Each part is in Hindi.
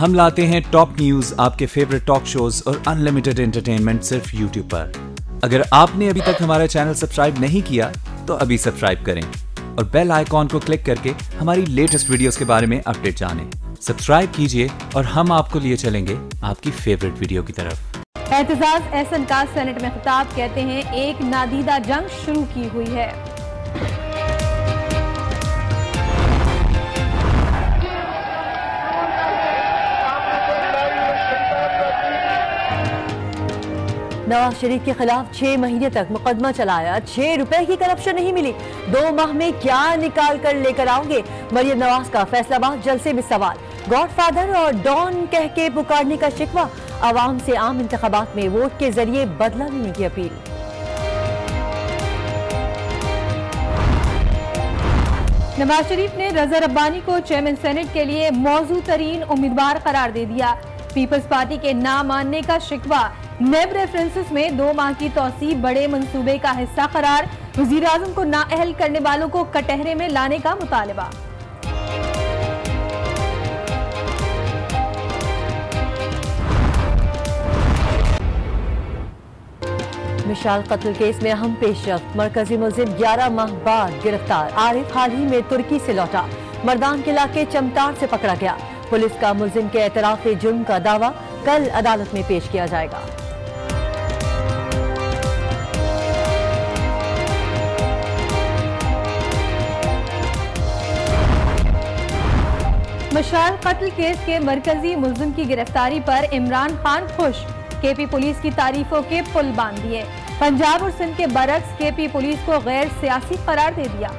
हम लाते हैं टॉप न्यूज, आपके फेवरेट टॉक शोज और अनलिमिटेड एंटरटेनमेंट सिर्फ यूट्यूब पर। अगर आपने अभी तक हमारा चैनल सब्सक्राइब नहीं किया तो अभी सब्सक्राइब करें और बेल आइकॉन को क्लिक करके हमारी लेटेस्ट वीडियोस के बारे में अपडेट जानें। सब्सक्राइब कीजिए और हम आपको लिए चलेंगे आपकी फेवरेट वीडियो की तरफ। एहतजाज एहसन का सेनेट में खिताब, कहते हैं एक नादीदा जंग शुरू की हुई है। नवाज शरीफ के खिलाफ 6 महीने तक मुकदमा चलाया, 6 रुपए की करप्शन नहीं मिली, 2 माह में क्या निकाल कर लेकर आओगे? मरियम नवाज का फैसलाबाद जलसे में सवाल, गॉडफादर और डॉन कह के पुकारने का शिकवा, आवाम से आम इंतखाबात में वोट के जरिए बदला लेने की अपील। नवाज शरीफ ने रजा रब्बानी को चेयरमैन सेनेट के लिए मौजू तरीन उम्मीदवार करार दे दिया। पीपल्स पार्टी के ना मानने का शिकवा, नेब रेफरेंसेस में 2 माह की तौसी बड़े मंसूबे का हिस्सा करार, वजीर आजम को नाअहल करने वालों को कटहरे में लाने का मुतालबा। मिशाल कत्ल केस में अहम पेशरफ्त, मरकजी मुलजिम 11 माह बाद गिरफ्तार। आरिफ हाल ही में तुर्की से लौटा, मर्दान के इलाके चमतार से पकड़ा गया। पुलिस का मुलजिम के एतराफ जुर्म का दावा कल अदालत में पेश किया जाएगा। मिशाल कत्ल केस के मरकजी मुलजिम की गिरफ्तारी पर इमरान खान खुश, केपी पुलिस की तारीफों के पुल बांध दिए। पंजाब और सिंध के बरक्स केपी पुलिस को गैर सियासी करार दे दिया।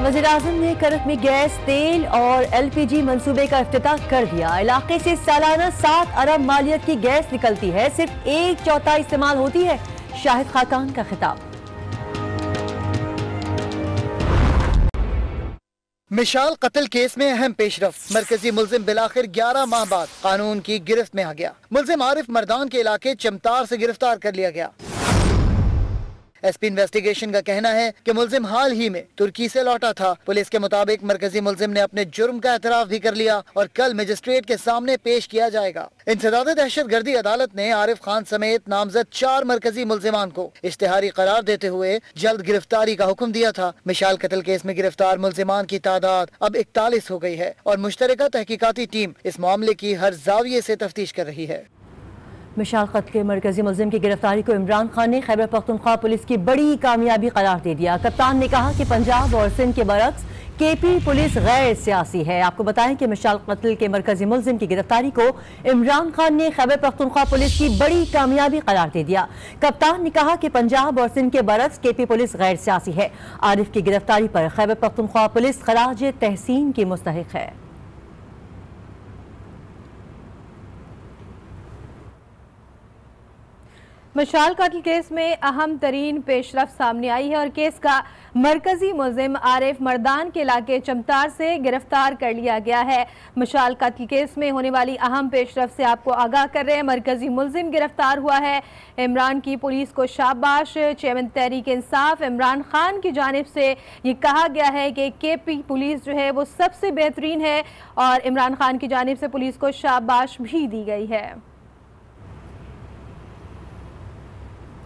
वज़ीर आज़म ने करक में गैस, तेल और LPG मंसूबे का इफ्तिताह कर दिया। इलाके से सालाना 7 अरब मालियत की गैस निकलती है, सिर्फ 1/4 इस्तेमाल होती है। शाहिद खाकान का खिताब। मिशाल कत्ल केस में अहम पेशरफ्त, मरकजी मुलजिम बिलाखिर 11 माह बाद कानून की गिरफ्त में आ गया। मुलजिम आरिफ मर्दान के इलाके चमतार से गिरफ्तार कर लिया गया। SP इन्वेस्टिगेशन का कहना है कि मुलजिम हाल ही में तुर्की से लौटा था। पुलिस के मुताबिक मरकजी मुलजिम ने अपने जुर्म का एतराफ भी कर लिया और कल मजिस्ट्रेट के सामने पेश किया जाएगा। इंसदाद दहशत गर्दी अदालत ने आरिफ खान समेत नामजद 4 मरकजी मुलजिमान को इश्तिहारी करार देते हुए जल्द गिरफ्तारी का हुक्म दिया था। मिशाल कत्ल केस में गिरफ्तार मुलजिमान की तादाद अब 41 हो गई है और मुश्तरका तहकीकाती टीम इस मामले की हर जाविये से तफ्तीश कर रही है। मिशाल कत्ल के मरकजी मुलजिम की गिरफ्तारी को इमरान खान ने खैबर पख्तूनख्वा पुलिस की बड़ी कामयाबी करार दे दिया। कप्तान ने कहा कि पंजाब और सिंध के बरक्स केपी पुलिस गैर सियासी है। आपको बताएं कि मिशाल कत्ल के मरकजी मुलजिम की गिरफ्तारी को इमरान खान ने खैबर पख्तूनख्वा पुलिस की बड़ी कामयाबी करार दे दिया। कप्तान ने कहा कि पंजाब और सिंध के बरक्स केपी पुलिस गैर सियासी है। आरिफ की गिरफ्तारी पर खैबर पख्तूनख्वा पुलिस खराज तहसीन की मुस्तहिक है। मिशाल कत्ल केस में अहम तरीन पेशरफ्त सामने आई है और केस का मरकजी मुलजिम आरिफ मर्दान के इलाके चमतार से गिरफ्तार कर लिया गया है। मिशाल कत्ल केस में होने वाली अहम पेशरफ्त से आपको आगाह कर रहे हैं। मरकजी मुलजिम गिरफ्तार हुआ है। इमरान की पुलिस को शाबाश। चेयरमैन तहरीक इंसाफ इमरान खान की जानिब से ये कहा गया है कि केपी पुलिस जो है वो सबसे बेहतरीन है और इमरान खान की जानिब से पुलिस को शाबाश भी दी गई है।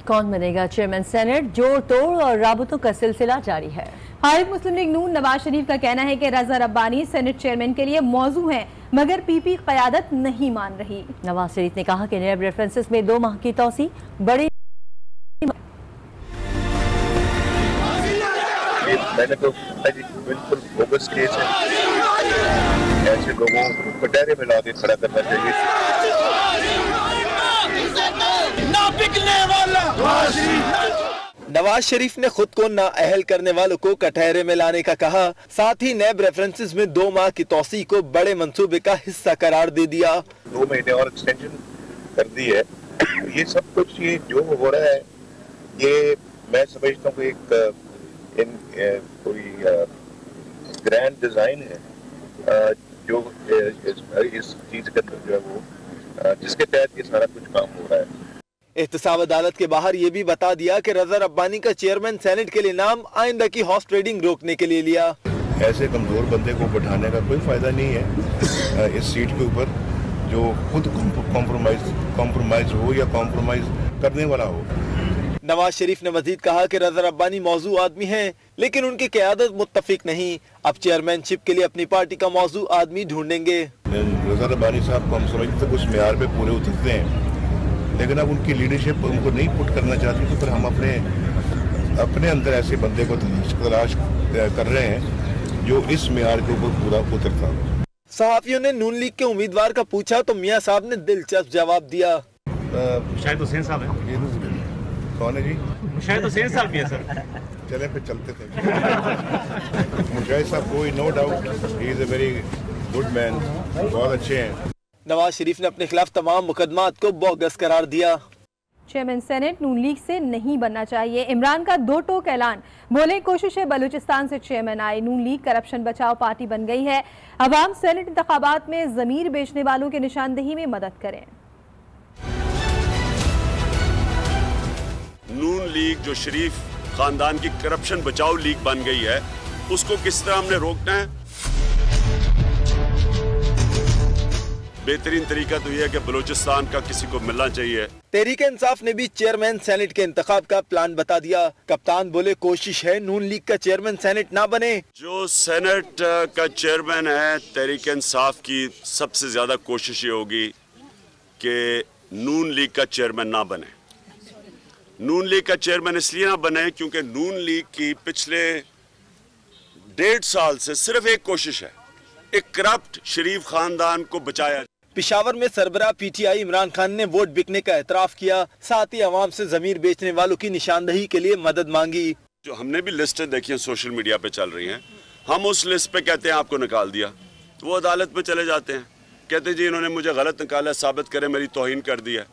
कौन बनेगा चेयरमैन सेनेट? जोड़ तोड़ और राबतों का सिलसिला जारी है। हारिफ मुस्लिम लीग नून नवाज शरीफ का कहना है कि रजा रब्बानी सेनेट चेयरमैन के लिए मौजू हैं, मगर PP क़यादत नहीं मान रही। नवाज शरीफ ने कहा कि नेब रेफरेंसेस में 2 माह की तौसी बड़ी मैंने तो बिल्कुल बोगस केस है, ऐसे लोगों को कटहरे में ला के खड़ा करना चाहिए। नवाज शरीफ ने खुद को नाअहल करने वालों को कटहरे में लाने का कहा, साथ ही नेब रेफरेंसेस में 2 माह की तौसी को बड़े मंसूबे का हिस्सा करार दे दिया। 2 महीने और एक्सटेंशन कर दी है। ये सब कुछ ये जो हो रहा है ये मैं समझता हूँ कि एक कोई ग्रैंड डिजाइन है जो इस चीज के अंदर जो है वो जिसके तहत ये सारा कुछ काम हो रहा है। एहतसाब अदालत के बाहर ये भी बता दिया कि रजा रब्बानी का चेयरमैन सेनेट के लिए नाम आइंदा की हॉर्स ट्रेडिंग रोकने के लिए लिया। ऐसे कमज़ोर बंदे को बैठाने का कोई फ़ायदा नहीं है इस सीट के ऊपर, जो खुद कॉम्प्रोमाइज़ हो या कॉम्प्रोमाइज़ करने वाला हो। नवाज शरीफ ने मजीद कहा कि रज़ा रब्बानी मौजू आदमी हैं, लेकिन उनकी क़यादत मुत्तफिक नहीं। अब चेयरमैनशिप के लिए अपनी पार्टी का मौजू आदमी ढूंढेंगे। रज़ा रब्बानी साहब को हम समझते तक उस मेयार पे पूरे उतरते हैं, लेकिन अब उनकी लीडरशिप उनको नहीं पुट करना चाहती, तो फिर हम अपने अंदर ऐसे बंदे को तलाश कर रहे हैं जो इस मेयार के ऊपर पूरा उतरता हो। सहाफियों ने नून लीग के उम्मीदवार का पूछा तो मियां साहब ने दिलचस्प जवाब दिया। शायद हुसैन साहब है। कौन है जी? शायद हुसैन साहब भी है सर। चले फिर चलते थे। मुशाहिद साहब कोई no doubt, he is a very good man, बहुत अच्छे हैं। नवाज शरीफ ने अपने खिलाफ तमाम मुकदमात को बोगस करार दिया। चेयरमैन सेनेट नून लीग से नहीं बनना चाहिए, इमरान का दो टोक ऐलान। बोले कोशिश है बलूचिस्तान से चेयरमैन आए, नून लीग करप्शन बचाओ पार्टी बन गई है। अवाम सेनेट इंतखाबात में जमीर बेचने वालों की निशानदेही में मदद करें। नून लीग जो शरीफ खानदान की करप्शन बचाओ लीग बन गई है, उसको किस तरह हमने रोकना है? बेहतरीन तरीका तो यह है कि बलूचिस्तान का किसी को मिलना चाहिए। तहरीक इंसाफ ने भी चेयरमैन सेनेट के इंतखाब का प्लान बता दिया। कप्तान बोले कोशिश है नून लीग का चेयरमैन सेनेट ना बने। जो सेनेट का चेयरमैन है तहरीक इंसाफ की सबसे ज्यादा कोशिश ये होगी कि नून लीग का चेयरमैन ना बने। नून लीग का चेयरमैन इसलिए ना बने क्योंकि नून लीग की पिछले 1.5 साल से सिर्फ एक कोशिश है, एक करप्ट शरीफ खानदान को बचाया। पिशावर में सरबराह पीटीआई इमरान खान ने वोट बिकने का एतराफ किया, साथ ही अवाम से जमीर बेचने वालों की निशानदही के लिए मदद मांगी। जो हमने भी लिस्टें देखी हैं सोशल मीडिया पे चल रही हैं, हम उस लिस्ट पे कहते हैं आपको निकाल दिया, तो वो अदालत में चले जाते हैं, कहते जी इन्होंने मुझे गलत निकाला, साबित करें मेरी तौहीन कर दी है।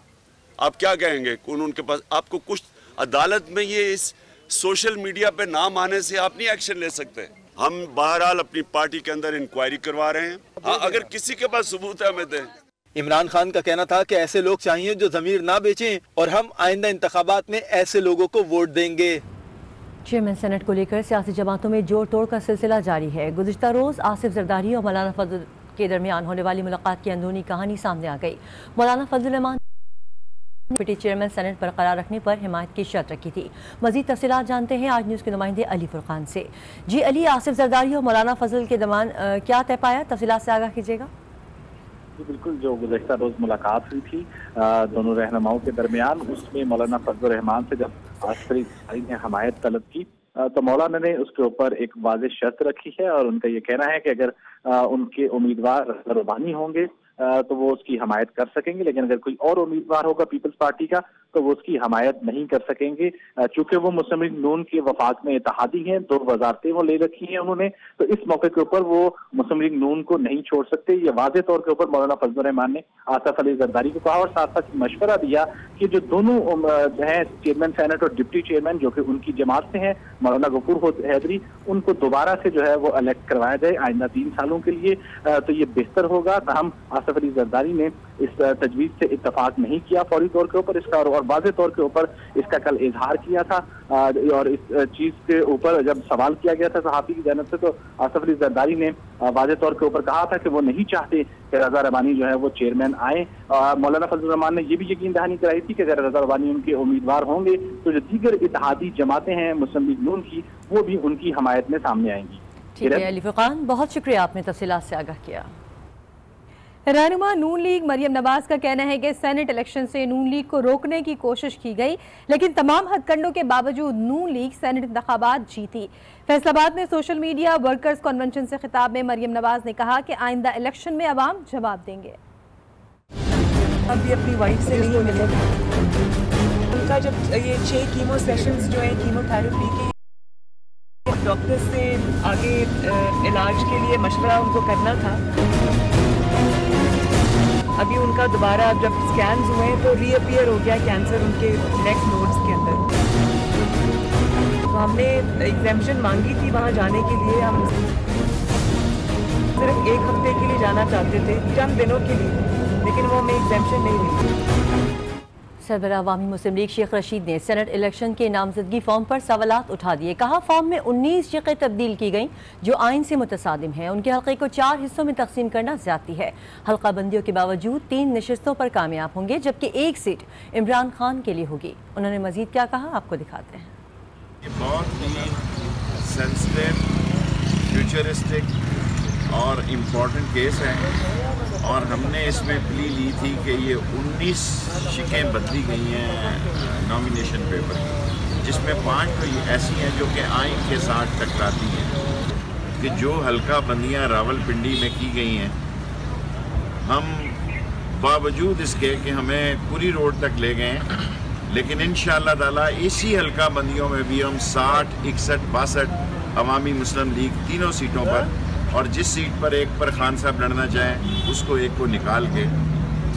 आप क्या कहेंगे? उनके पास आपको कुछ अदालत में ये इस सोशल मीडिया पे नाम आने से आप नहीं एक्शन ले सकते। हम बहरहाल अपनी पार्टी के अंदर इंक्वायरी करवा रहे हैं, हाँ अगर किसी के पास सबूत है हमें दें। इमरान खान का कहना था कि ऐसे लोग चाहिए जो जमीर ना बेचें और हम आइंदा इंतखाबात में ऐसे लोगों को वोट देंगे। चेयरमैन सेनेट को लेकर सियासी जमातों में जोड़ तोड़ का सिलसिला जारी है। गुज़िश्ता रोज़ आसिफ जरदारी और मौलाना फजल के दरमियान होने वाली मुलाकात की अंदरूनी कहानी सामने आ गई। मौलाना फजल रहमान डिप्टी चेयरमैन सेनेट बरकरार रखने पर हिमायत की शर्त रखी थी। मजीद तफसीलात जानते हैं आज न्यूज़ के नुमाइंदे अली फुरकान से। जी अली, आसिफ जरदारी और मौलाना फजल के दरमियान क्या तय पाया, तफसीलात से आगाह कीजिएगा। जी बिल्कुल, जो गुज़श्ता रोज मुलाकात हुई थी दोनों रहनुमाओं के दरमियान, उसमें मौलाना फजल रहमान से जब आसिफ जरदारी ने हमायत तलब की तो मौलाना ने उसके ऊपर एक वाज़ेह शर्त रखी है और उनका ये कहना है कि अगर उनके उम्मीदवार रज़ा होंगे तो वो उसकी हमायत कर सकेंगे, लेकिन अगर कोई और उम्मीदवार होगा पीपल्स पार्टी का तो वो उसकी हमायत नहीं कर सकेंगे। चूंकि वो मुस्लिम लीग नून के वफाक में इत्तेहादी हैं, 2 वजारतें वो ले रखी हैं उन्होंने, तो इस मौके के ऊपर वो मुस्लिम लीग नून को नहीं छोड़ सकते। ये वाज़ेह तौर के ऊपर मौलाना फजल रहमान ने आसिफ अली जरदारी को कहा और साथ साथ मशवरा दिया कि जो दोनों हैं चेयरमैन सेनेट और डिप्टी चेयरमैन जो कि उनकी जमात से हैं, मौलाना गफूर हैदरी, उनको दोबारा से जो है वो इलेक्ट करवाया जाए आइंदा 3 सालों के लिए, तो ये बेहतर होगा। हम आसिफ अली जरदारी ने इस तजवीज से इत्तफाक नहीं किया फौरी तौर के ऊपर इसका, और वाज़ेह तौर के ऊपर इसका कल इजहार किया था। और इस चीज के ऊपर जब सवाल किया गया था सहाफ़ी की जानिब से, तो आसिफ अली जरदारी ने वाज़ेह तौर के ऊपर कहा था कि वो नहीं चाहते कि रज़ा रबानी जो है वो चेयरमैन आए। मौलाना फजल रहमान ने ये भी यकीन दहानी कराई थी कि अगर रज़ा रबानी उनके उम्मीदवार होंगे तो जो दीगर इत्तेहादी जमातें हैं मुस्लिम लीग नून की, वो भी उनकी हमायत में सामने आएंगी। ठीक है अली फुरकान, बहुत शुक्रिया, आपने तफसीलात से आगाह किया। रहनुमा नून लीग मरियम नवाज का कहना है कि सेनेट इलेक्शन से नून लीग को रोकने की कोशिश की गई, लेकिन तमाम हथकंडों के बावजूद नून लीग सेनेट इंतखाबात जीती। फैसलाबाद में सोशल मीडिया वर्कर्स कन्वेंशन से खिताब में मरियम नवाज ने कहा कि आइंदा इलेक्शन में अवाम जवाब देंगे। अभी अपनी वाइफ से नहीं मिले, उनका जब ये 6 कीमो सेशंस जो है कीमोथेरेपी के, डॉक्टर से आगे इलाज के लिए मशवरा उनको करना था। अभी उनका दोबारा जब स्कैन्स हुए तो रीअपियर हो गया कैंसर उनके नेक नोड्स के अंदर। तो हमने एग्जेम्पशन मांगी थी वहाँ जाने के लिए, हम सिर्फ 1 हफ्ते के लिए जाना चाहते थे, चंद दिनों के लिए, लेकिन वो हमें एग्जेम्पशन नहीं मिली। सरबराह अवामी मुस्लिम लीग शेख रशीद ने सेनेट इलेक्शन के नामजदगी फॉर्म पर सवालात उठा दिए। कहा फॉर्म में 19 शिक़ें तब्दील की गईं जो आइन से मुतसादिम हैं। उनके हल्के को 4 हिस्सों में तकसीम करना ज्यादती है। हल्का बंदियों के बावजूद 3 नशिस्तों पर कामयाब होंगे जबकि 1 सीट इमरान खान के लिए होगी। उन्होंने मजीद क्या कहा आपको दिखाते हैं। ये बहुत ही सेंसिटिव, फ्यूचरिस्टिक और इम्पोर्टेंट केस है और हमने इसमें प्ली ली थी कि ये 19 शिकें बदली गई हैं नॉमिनेशन पेपर की, जिसमें 5 तो ये ऐसी हैं जो कि आइन के साथ टकराती हैं कि जो हल्का बंदियां रावलपिंडी में की गई हैं, हम बावजूद इसके कि हमें पूरी रोड तक ले गए, लेकिन इंशाअल्लाह ताला इसी हल्का बंदियों में भी हम 60, 61, 62 अवामी मुस्लिम लीग तीनों सीटों पर, और जिस सीट पर एक पर खान साहब लड़ना चाहें उसको एक को निकाल के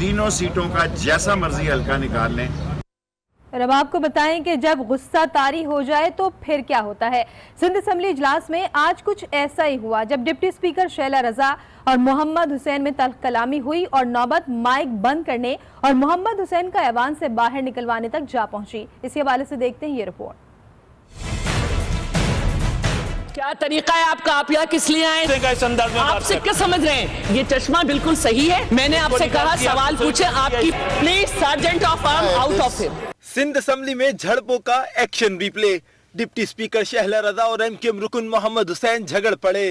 तीनों सीटों का जैसा मर्जी हल्का निकाल लें। और अब आपको बताएं कि जब गुस्सा तारी हो जाए तो फिर क्या होता है। सिंध असम्बली इजलास में आज कुछ ऐसा ही हुआ जब डिप्टी स्पीकर शैला रजा और मोहम्मद हुसैन में तल्ख कलामी हुई और नौबत माइक बंद करने और मोहम्मद हुसैन का ऐवान से बाहर निकलवाने तक जा पहुंची। इसी हवाले से देखते हैं ये रिपोर्ट। क्या तरीका है आपका? आप यहाँ किस लिए आए? आपसे क्या समझ रहे हैं? ये चश्मा बिल्कुल सही है। मैंने आपसे कहा सवाल पूछे आपकी। Please sergeant of arm out of him. Sindh assembly में झड़पों का action replay. Deputy speaker Shehla Raza और एमकेएम रुकन मोहम्मद हुसैन झगड़ पड़े।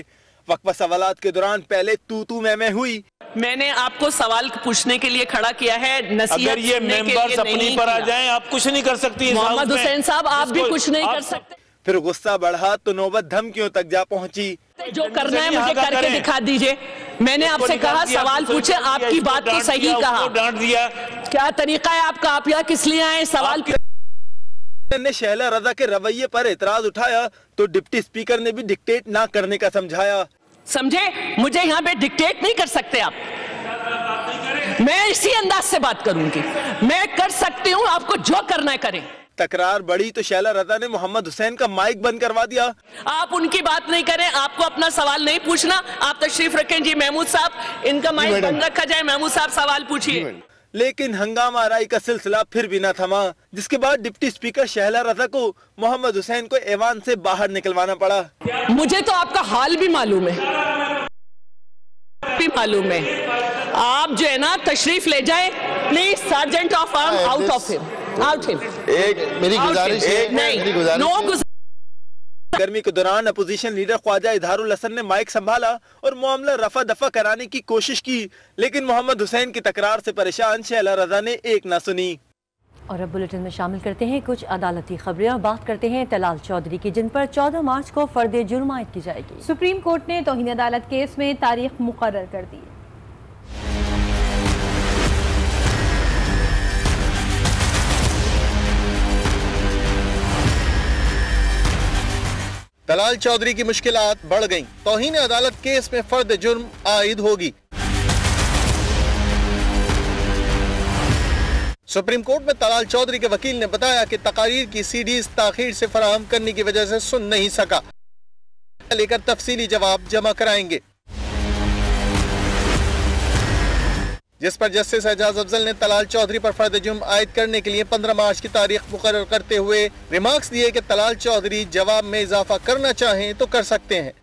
वक्फा सवालात के दौरान पहले तू मैं हुई। मैंने आपको सवाल पूछने के लिए खड़ा किया है। नसीहत अगर ये मेंबर्स अपनी पर आ जाएं, आप कुछ नहीं कर सकती। मोहम्मद हुसैन साहब आप भी कुछ नहीं कर सकते। फिर गुस्सा बढ़ा तो नौबत धमकियों तक जा पहुंची। जो करना है मुझे करके दिखा दीजिए। मैंने आपसे कहा सवाल पूछे, आपकी बात तो सही कहा। डांट दिया। क्या तरीका है आपका? आप यहाँ किस लिए आए? सवाल ने शहला रजा के रवैये पर एतराज उठाया तो डिप्टी स्पीकर ने भी डिक्टेट ना करने का समझाया। समझे, मुझे यहाँ पे डिक्टेट नहीं कर सकते आप। मैं इसी अंदाज से बात करूंगी। मैं कर सकती हूँ, आपको जो करना है करें। तकरार बढ़ी तो शैला रजा ने मोहम्मद हुसैन का माइक बंद करवा दिया। आप उनकी बात नहीं करें, आपको अपना सवाल नहीं पूछना। आप तशरीफ रखें जी महमूद साहब, इनका माइक बंद रखा जाए। महमूद साहब सवाल पूछिए। लेकिन हंगामा आराई का सिलसिला फिर भी न थमा, जिसके बाद डिप्टी स्पीकर शहला रजा को मोहम्मद हुसैन को ऐवान से बाहर निकलवाना पड़ा। मुझे तो आपका हाल भी मालूम है, आप जो है ना तशरीफ ले जाए। Please sergeant of arm out of him. एक मेरी गुजारिश है। गर्मी के दौरान अपोजिशन लीडर ख्वाजा इजहारुल हसन ने माइक संभाला और मामला रफा दफा कराने की कोशिश की, लेकिन मोहम्मद हुसैन की तकरार से परेशान शैला रजा ने एक ना सुनी। और अब बुलेटिन में शामिल करते हैं कुछ अदालती खबरें और बात करते हैं तलाल चौधरी की, जिन पर 14 मार्च को फर्द जुर्म आयद की जाएगी। सुप्रीम कोर्ट ने तौहीन अदालत केस में तारीख मुकर्रर कर दी। तलाल चौधरी की मुश्किलात बढ़ गईं। तौहीन अदालत केस में फर्द जुर्म आयद होगी। सुप्रीम कोर्ट में तलाल चौधरी के वकील ने बताया कि तकारीर की सीडीज ताखीर से फराहम करने की वजह से सुन नहीं सका, लेकर तफसीली जवाब जमा कराएंगे, जिस पर जस्टिस एजाज अफजल ने तलाल चौधरी पर फर्द जुर्म आयद करने के लिए 15 मार्च की तारीख मुकर्रर करते हुए रिमार्क्स दिए कि तलाल चौधरी जवाब में इजाफा करना चाहें तो कर सकते हैं।